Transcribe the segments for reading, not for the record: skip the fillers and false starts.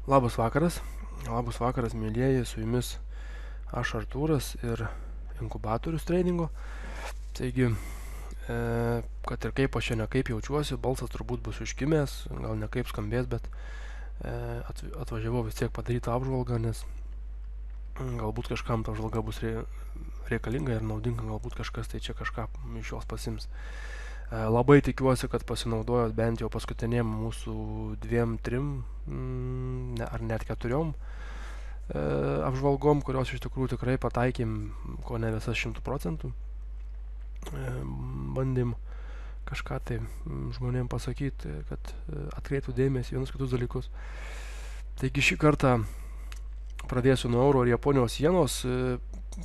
Labas vakaras, mėlyjeji, su jumis aš Artūras ir inkubatorius tradingo. Taigi, kad ir kaip aš čia nekaip jaučiuosi, balsas turbūt bus užkimęs, gal nekaip skambės, bet atvažiavau vis tiek padaryti apžvalgą, nes galbūt kažkam ta apžvalga bus reikalinga ir naudinga, galbūt kažkas tai čia kažką iš jos pasims. Labai tikiuosi, kad pasinaudojot bent jau paskutinėm mūsų 2-3 ar net 4 apžvalgom, kurios iš tikrųjų tikrai pataikėm, ko ne visas 100%. Bandėm kažką tai žmonėm pasakyti, kad atkreiptų dėmesį vienus kitus dalykus. Taigi šį kartą pradėsiu nuo euro ir Japonijos jenos.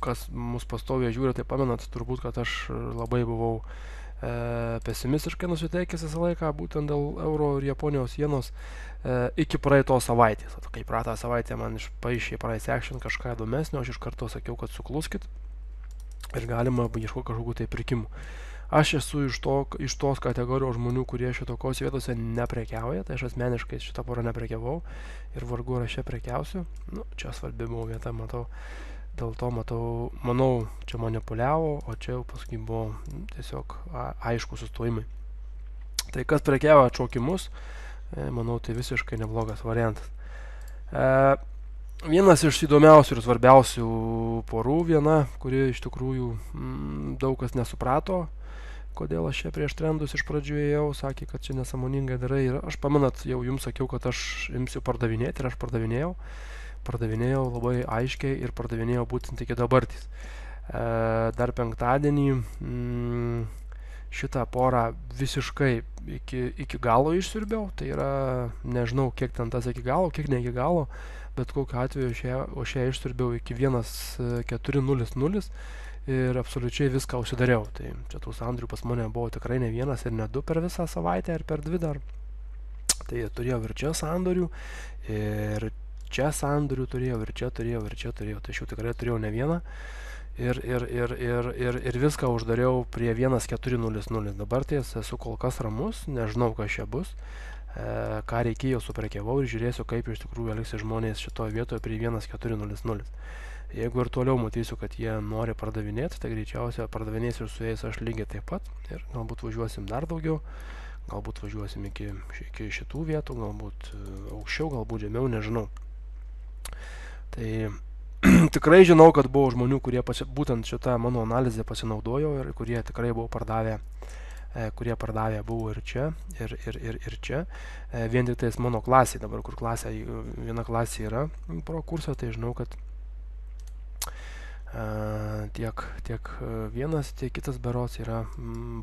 Kas mus pastoviai žiūri, tai pamenat turbūt, kad aš labai buvau pesimistiškai nusiteikęs visą laiką būtent dėl euro ir Japonijos jenos iki praeitos savaitės. Kai praeitą savaitę man išpaišė price action kažką įdomesnio, aš iš karto sakiau, kad sukluskit ir galima ieškoti kažkokių tai pirkimų. Aš esu iš tos kategorijos žmonių, kurie šitokios vietose neprekiauja, tai aš asmeniškai šitą porą neprekiavau ir vargu ar aš čia prekiausiu. Čia svarbi buvo vieta, matau. Dėl to manau, čia manipuliavo, o čia jau paskui buvo tiesiog aišku sustojimai. Tai kas prekiavo atšaukimus, manau, tai visiškai neblogas variantas. Vienas iš įdomiausių ir svarbiausių porų, viena, kuri iš tikrųjų daug kas nesuprato, kodėl aš čia prieš trendus iš pradžių ėjau, sakė, kad čia nesąmoningai darai. Ir aš pamenat, jau jums sakiau, kad aš imsiu pardavinėti ir aš pardavinėjau labai aiškiai ir pardavinėjau būtent iki dabartys. Dar penktadienį šitą porą visiškai iki galo išsiurbiau, tai yra, nežinau kiek ten tas iki galo, kiek ne iki galo, bet kokiu atveju aš ją išsiurbiau iki 1.400 ir absoliučiai viską užsidariau. Tai čia tų sandorių pas mane buvo tikrai ne vienas ir ne du per visą savaitę ar per 2 dar. Tai turėjau ir čia sandorių, ir čia sandorių turėjau, ir čia turėjau. Tai aš jau tikrai turėjau ne vieną. Ir viską uždariau prie 1.400. Dabar ties esu kol kas ramus, nežinau, kas čia bus, ką reikėjo suprekiavau ir žiūrėsiu, kaip iš tikrųjų elgsis žmonės šitoje vietoje prie 1.400. Jeigu ir toliau matysiu, kad jie nori pardavinėti, tai greičiausiai pardavinėsiu ir su jais aš lygiai taip pat. Ir galbūt važiuosim dar daugiau, galbūt važiuosim iki šitų vietų, galbūt aukščiau, galbūt žemiau, nežinau. Tai tikrai žinau, kad buvo žmonių, kurie būtent šitą mano analizę pasinaudojo ir kurie tikrai buvo pardavę, buvo ir čia, ir čia. Vien tik tais mano klasė, dabar kur viena klasė yra pro kursą, tai žinau, kad tiek vienas, tiek kitas berods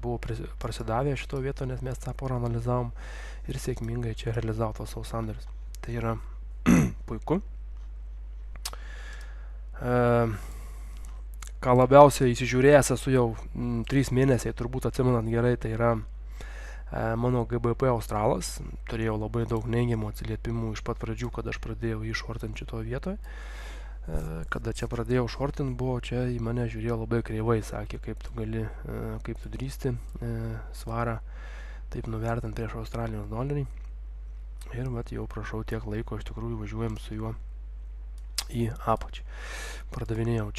buvo prasidavę šito vieto, nes mes tą porą analizavom ir sėkmingai čia realizavo tos savo sandorius. Tai yra puiku. Ką labiausiai įsižiūrėjęs esu jau 3 mėnesiai, turbūt atsimenant gerai, tai yra mano GBP Australas. Turėjau labai daug neigiamų atsiliepimų iš pat pradžių, kad aš pradėjau jį šortinti šitoje vietoje. Kada čia pradėjau šortinti, buvo čia į mane žiūrėjo labai kreivai, sakė, kaip tu drįsti svarą taip nuvertinti prieš Australijos dolerį. Ir jau prašau tiek laiko, iš tikrųjų važiuojam su juo į apačią. Pardavinėjau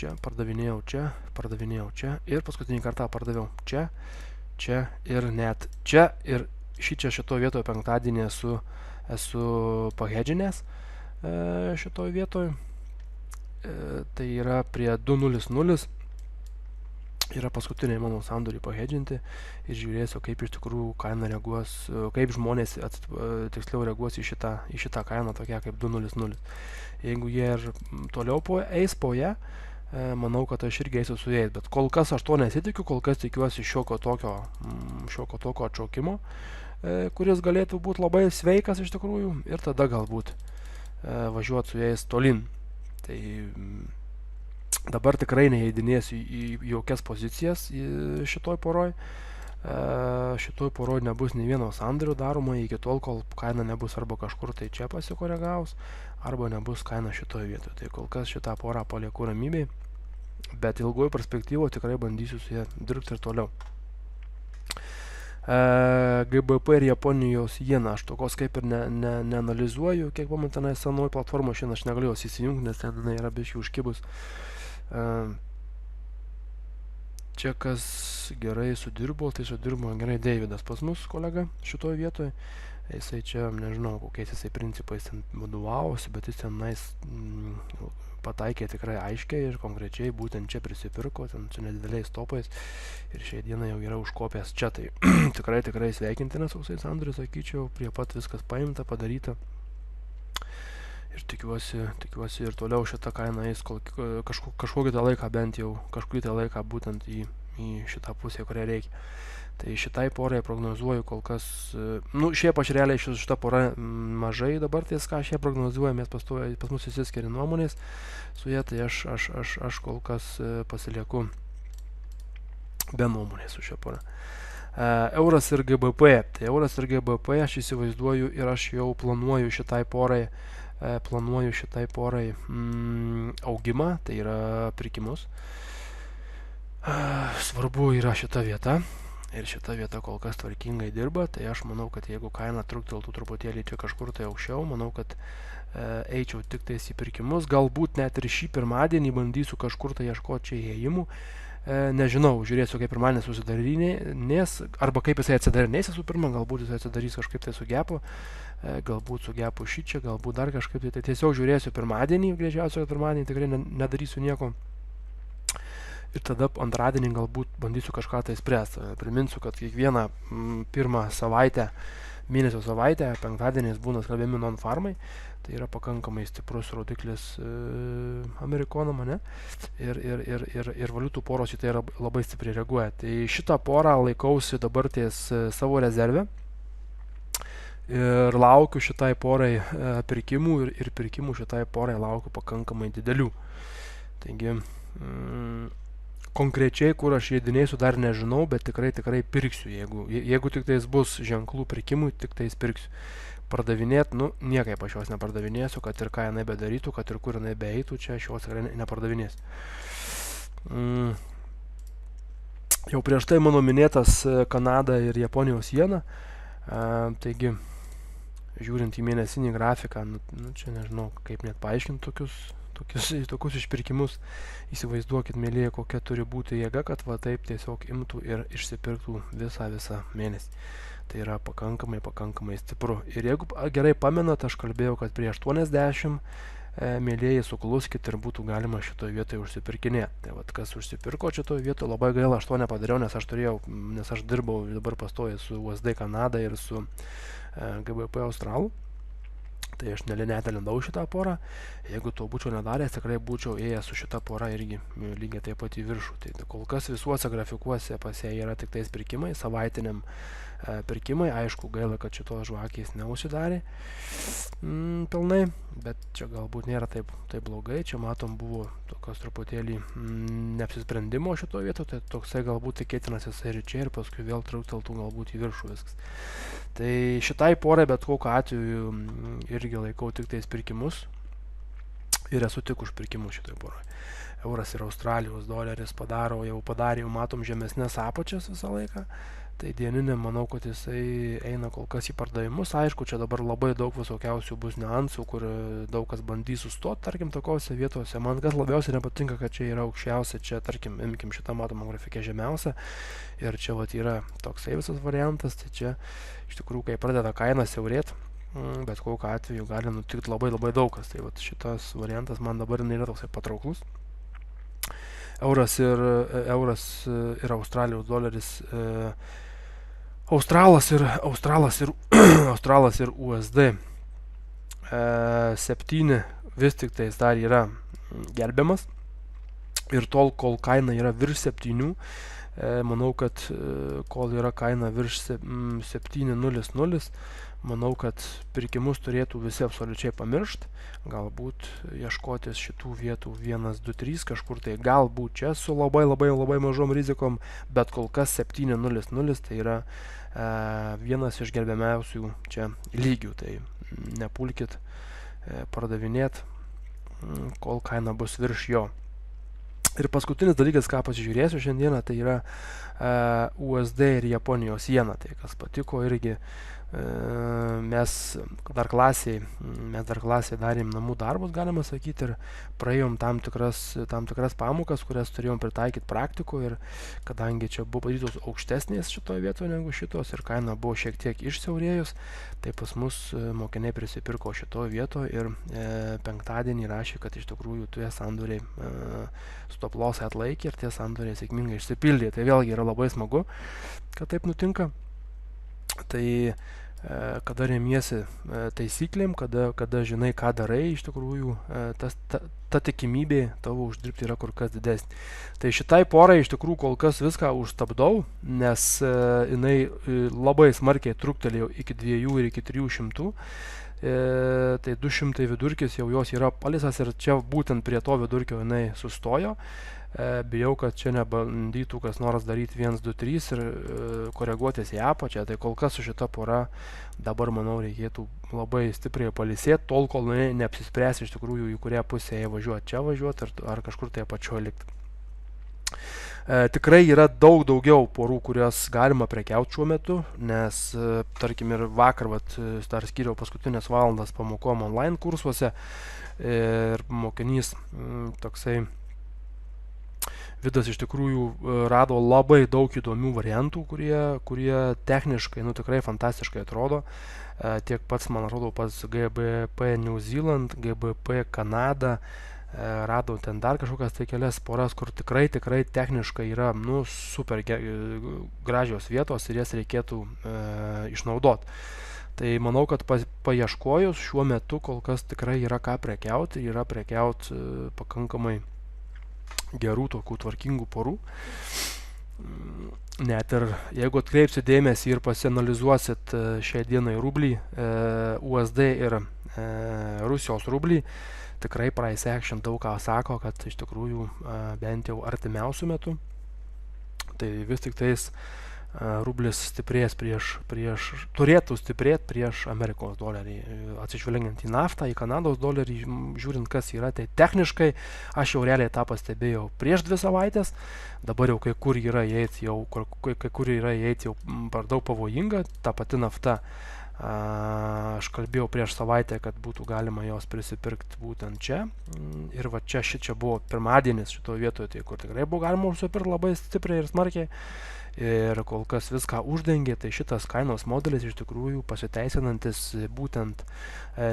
čia ir paskutinį kartą pardaviau čia ir net čia. Ir šitoje vietoje penktadienį esu pahedžinęs šitoje vietoje. Tai yra prie 2.00 yra paskutiniai mano sandoriai pahedžinti ir žiūrėsiu, kaip iš tikrųjų kaina reaguos, kaip žmonės tiksliau reaguos į šitą kainą tokia kaip 2.00. Jeigu jie ir toliau eis po ją, manau, kad aš irgi eisiu su jais, bet kol kas aš to nesitikiu, kol kas tikiuosi šioko tokio atšaukimo, kuris galėtų būti labai sveikas iš tikrųjų ir tada galbūt važiuoti su jais tolin. Tai dabar tikrai neįdinėsiu į jokias pozicijas šitoj poroj. Šitoj poroj nebus nei vieno sandorio daroma iki tol, kol kaina nebus arba kažkur tai čia pasikoregavus, arba nebus kaina šitoj vietoje. Tai kol kas šitą porą palieku ramybėj, bet ilgoje perspektyvoje tikrai bandysiu su jie dirbti ir toliau. GBP ir Japonijos jena. Aš tokios kaip ir neanalizuoju, kiek man tenai senoj platformos šiandien aš negalėjau įsijungti, nes ten yra biškai užkibus. Čia kas gerai sudirbo, tai sudirbo gerai Deividas pas mus, kolega, šitoje vietoje. Jisai čia, nežinau, kokiais jisai principais ten vadovavosi, bet jis tenais pataikė tikrai aiškiai ir konkrečiai, būtent čia prisipirko, ten su nedideliais topais ir šiai dieną jau yra užkopęs čia, tai tikrai sveikintinas toksai sandoris, sakyčiau, prie pat viskas paimta, padaryta. Ir tikiuosi ir toliau šitą kainą eis kažkokį tą laiką, bent jau kažkurį tą laiką būtent į šitą pusę, kurią reikia. Tai šitai porai prognozuoju kol kas, šiaip aš realiai šitą porą mažai dabar, ties ką aš ją prognozuoju, mes pas mus įsiskiri nuomonės su jie, tai aš kol kas pasilieku be nuomonės su šia pora. Euras ir GBP, tai euras ir GBP aš įsivaizduoju ir aš jau planuoju šitai porai augimą, tai yra pirkimus. Svarbu yra šita vieta. Ir šita vieta kol kas tvarkingai dirba, tai aš manau, kad jeigu kaina trukteltų truputėlį čia kažkur tai aukščiau, manau, kad eičiau tik tais į pirkimus, galbūt net ir šį pirmadienį bandysiu kažkur tai ieškoti čia įėjimų, nežinau, žiūrėsiu kaip pirmadienis susidarinės, arba kaip jisai atsidarinės visų pirma, galbūt jisai atsidarys kažkaip tai su gepu, galbūt su gepu šičia, galbūt dar kažkaip tai tiesiog žiūrėsiu pirmadienį, greičiausiai, kad pirmadienį tikrai nedarysiu nieko. Ir tada antradienį galbūt bandysiu kažką tai spręsti. Priminsiu, kad kiekvieną pirmą savaitę, mėnesio savaitę, penktadieniais būna skelbiami non-farmai. Tai yra pakankamai stiprus rodiklis amerikonam, ne? Ir valiutų poros į tai labai stipriai reaguoja. Tai šitą porą laikausi dabar ties savo rezervę. Ir laukiu šitai porai pirkimų ir pirkimų šitai porai laukiu pakankamai didelių. Taigi, konkrečiai, kur aš įdinėsiu, dar nežinau, bet tikrai pirksiu. Jeigu tik tais bus ženklų pirkimui, tik tais pirksiu. Pardavinėt, niekaip aš jos nepardavinėsiu, kad ir ką jinai bedarytų, kad ir kur jinai beeitų, čia aš jos tikrai nepardavinėsiu. Jau prieš tai mano minėtas Kanada ir Japonijos jena, taigi, žiūrint į mėnesinį grafiką, čia nežinau, kaip net paaiškinti tokius išpirkimus, įsivaizduokit, mėlyje, kokia turi būti jėga, kad va taip tiesiog imtų ir išsipirktų visą mėnesį. Tai yra pakankamai stipru. Ir jeigu gerai pamenat, aš kalbėjau, kad prie 80 mėlyje sukluskit ir būtų galima šitoje vietoje užsipirkinėti. Tai vat, kas užsipirko šitoje vietoje, labai gaila, aš to nepadariau, nes aš dirbau dabar pastoję su USD Kanada ir su GBP Australų. Tai aš netelindau šitą porą. Jeigu to būčiau nedaręs, tikrai būčiau ėjęs su šitą porą irgi lygiai taip pat į viršų. Tai kol kas visuose grafikuose pas ją yra tik tais pirkimai, savaitiniam pirkimai. Aišku, gaila, kad šitos žvakės neužsidarė pilnai, bet čia galbūt nėra taip blogai. Čia matom buvo tokios truputėlį neapsisprendimo šitoje vietoje, tai toksai galbūt tikėtinas jisai ir čia ir paskui vėl trukteltų galbūt į viršų viskas. Tai šitai porai bet kokiu atveju irgi laikau tik tais pirkimus ir esu tik už pirkimus šitai porai. Euras ir Australijos doleris padarė, matom žemesnės apačias visą laiką. Tai dieninė, manau, kad jisai eina kol kas į pardavimus. Aišku, čia dabar labai daug visokiausių bus niuansų, kur daug kas bandys sustoti, tarkim, tokiose vietose. Man kas labiausiai nepatinka, kad čia yra aukščiausia, čia, tarkim, imkim šitą matomą grafikę žemiausia. Ir čia vat yra toksai visas variantas, tai čia iš tikrųjų, kai pradeda kaina siaurėti, bet kokiu atveju gali nutikti labai daug kas. Tai vat šitas variantas man dabar nėra toksai patrauklus. Euras ir Australijos doleris, Australas ir USD 7 vis tik tais dar yra gerbiamas ir tol, kol kaina yra virš 7, manau, kad kol yra kaina virš 7.00, manau, kad pirkimus turėtų visi absoliučiai pamiršti, galbūt ieškotis šitų vietų 1, 2, 3 kažkur, tai galbūt čia su labai mažom rizikom, bet kol kas 7.00 tai yra vienas iš gerbiamiausių čia lygių, tai nepulkit pardavinėt, kol kaina bus virš jo. Ir paskutinis dalykas, ką pasižiūrėsiu šiandieną, tai yra USD ir Japonijos jena. Tai kas patiko irgi, mes dar klasiai darėm namų darbus, galima sakyti, ir praėjom tam tikras pamokas, kurias turėjom pritaikyti praktikoje, ir kadangi čia buvo padarytos aukštesnės šitoje vietoje negu šitos ir kaina buvo šiek tiek išsiaurėjus, tai pas mus mokiniai prisipirko šitoje vietoje ir penktadienį rašė, kad iš tikrųjų tie sandoriai stop loss atlaikė ir tie sandoriai sėkmingai išsipildė. Tai vėlgi yra labai smagu, kad taip nutinka. Tai kada remiesi taisyklėm, kada žinai, ką darai, iš tikrųjų ta tikimybė tavo uždirbti yra kur kas didesnė. Tai šitai porai iš tikrųjų kol kas viską užstabdau, nes jinai labai smarkiai truktelėjo iki 2 ir iki 300. Tai 200 vidurkis jau jos yra palisas ir čia būtent prie to vidurkio jinai sustojo. Bijau, kad čia nebandytų kas nors daryti 1, 2, 3 ir koreguotis į apačią. Tai kol kas su šita pora dabar, manau, reikėtų labai stipriai palisėti, tol kol neapsispręs iš tikrųjų, į kurią pusę važiuoti, čia važiuoti ar kažkur tai apačioje likti. Tikrai yra daug daugiau porų, kurias galima prekiauti šiuo metu, nes, tarkim, ir vakar dar skyriau paskutinės valandas pamokom online kursuose ir mokinys toksai Vidas iš tikrųjų rado labai daug įdomių variantų, kurie techniškai tikrai fantastiškai atrodo. Tiek pats, man atrodo, pats GBP New Zealand, GBP Kanada, radau ten dar kažkokias tai kelias poras, kur tikrai techniškai yra super gražios vietos ir jas reikėtų išnaudoti. Tai manau, kad paieškojus šiuo metu kol kas tikrai yra ką prekiauti, yra prekiauti pakankamai gerų tokių tvarkingų porų. Net ir jeigu atkreipsit dėmesį ir pasianalizuosit šią dieną į rublį, USD ir Rusijos rublį, tikrai price action daug ką sako, kad iš tikrųjų bent jau artimiausių metų, tai vis tik tais rublis stiprės turėtų stiprėti prieš Amerikos dolerį. Atsižvelgiant į naftą, į Kanados dolerį, žiūrint, kas yra, tai techniškai aš jau realiai tą pastebėjau prieš 2 savaitės, dabar jau kai kur yra įeiti jau per daug pavojinga, ta pati nafta. Aš kalbėjau prieš savaitę, kad būtų galima jos prisipirkti būtent čia. Ir va čia buvo pirmadienis šitoje vietoje, tai kur tikrai buvo galima užsipirkti labai stipriai ir smarkiai. Ir kol kas viską uždengė, tai šitas kainos modelis iš tikrųjų pasiteisinantis būtent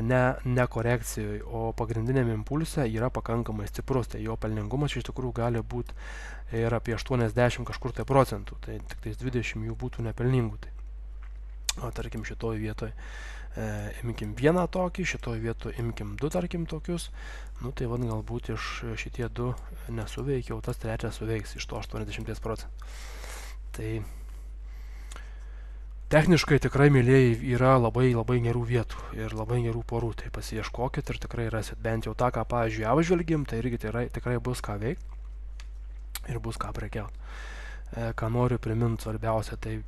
ne korekcijoje, o pagrindiniam impulse yra pakankamai stiprus. Tai jo pelningumas iš tikrųjų gali būti ir apie 80 kažkur tai procentų, tai tik tais 20 jų būtų nepelningų. Tai. O tarkim šitoj vietoj imkim vieną tokį, šitoj vietoj imkim 2 tarkim tokius, tai galbūt iš šitie 2 nesuveikia, o tas trečias suveiks iš to 80 procentų. Tai techniškai tikrai, mėlėjai, yra labai gerų vietų ir labai gerų porų, tai pasiieškokit ir tikrai rasit bent jau tą, ką, pavyzdžiui, apžvelgim, tai irgi tikrai bus ką veikti ir bus ką prekiauti. Ką noriu priminti svarbiausia, tai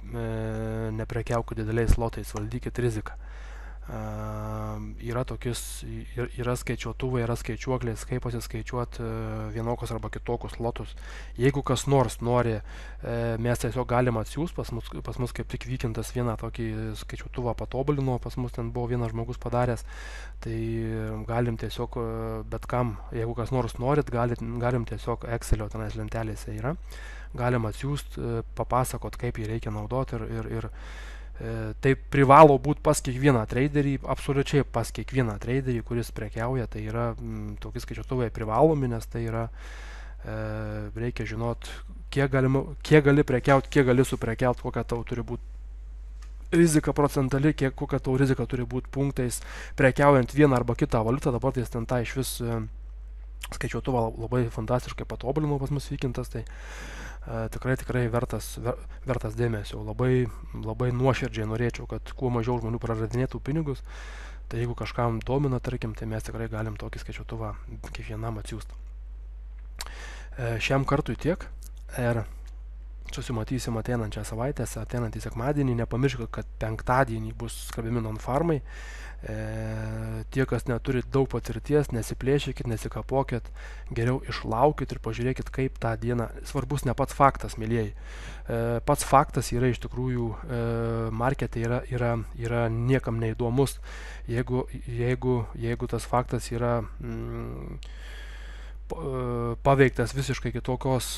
neprekiaukit dideliais lotais, valdykit riziką. Yra skaičiuotuvai, yra skaičiuoklės, kaip pasiskaičiuoti vienokius arba kitokius lotus. Jeigu kas nors nori, mes tiesiog galim atsiųsti, pas mus kaip tik Vykintas vieną tokį skaičiuotuvą patobulino, pas mus ten buvo vienas žmogus padaręs, tai galim tiesiog bet kam, jeigu kas nors norit, galim tiesiog Excelio tenais lentelėse yra, galim atsiųsti, papasakot, kaip jį reikia naudoti ir tai privalo būti pas kiekvieną traderį, absoliučiai pas kiekvieną traderį, kuris prekiauja, tai yra tokie skaičiuotuvai privalomi, nes tai yra, reikia žinot, kiek gali prekiauti, kiek gali suprekiauti, kokia tau turi būti rizika procentali, kokia tau rizika turi būti punktais, prekiaujant vieną arba kitą valiutą. Dabar tai ten tą iš vis skaičiuotuvą labai fantastiškai patobulino pas mus Vykintas, tai tikrai vertas dėmesio. Labai nuoširdžiai norėčiau, kad kuo mažiau žmonių praradinėtų pinigus. Tai jeigu kažkam domina, tarkim, tai mes tikrai galim tokį skaičiuotuvą kiekvienam atsiųsti. Šiam kartui tiek. Ir susimatysim ateinančią savaitę, ateinantį sekmadienį. Nepamirškit, kad penktadienį bus skelbiami non-farmai. Tie, kas neturi daug patirties, nesiplėšykit, nesikapokit, geriau išlaukit ir pažiūrėkit, kaip tą dieną. Svarbus ne pats faktas, mėlyjeji. Pats faktas yra iš tikrųjų markete yra niekam neįdomus, jeigu tas faktas yra paveiktas visiškai kitokios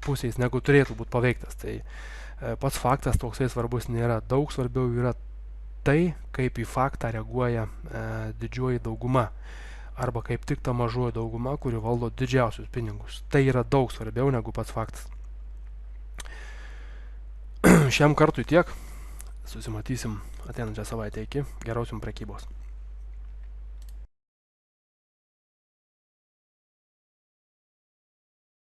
pusės, negu turėtų būti paveiktas. Tai pats faktas toksai svarbus nėra. Daug svarbiau yra tai, kaip į faktą reaguoja didžioji dauguma, arba kaip tik ta mažoji dauguma, kuri valdo didžiausius pinigus. Tai yra daug svarbiau negu pats faktas. Šiam kartui tiek. Susimatysim ateinančią savaitę. Iki. Geros jums prekybos.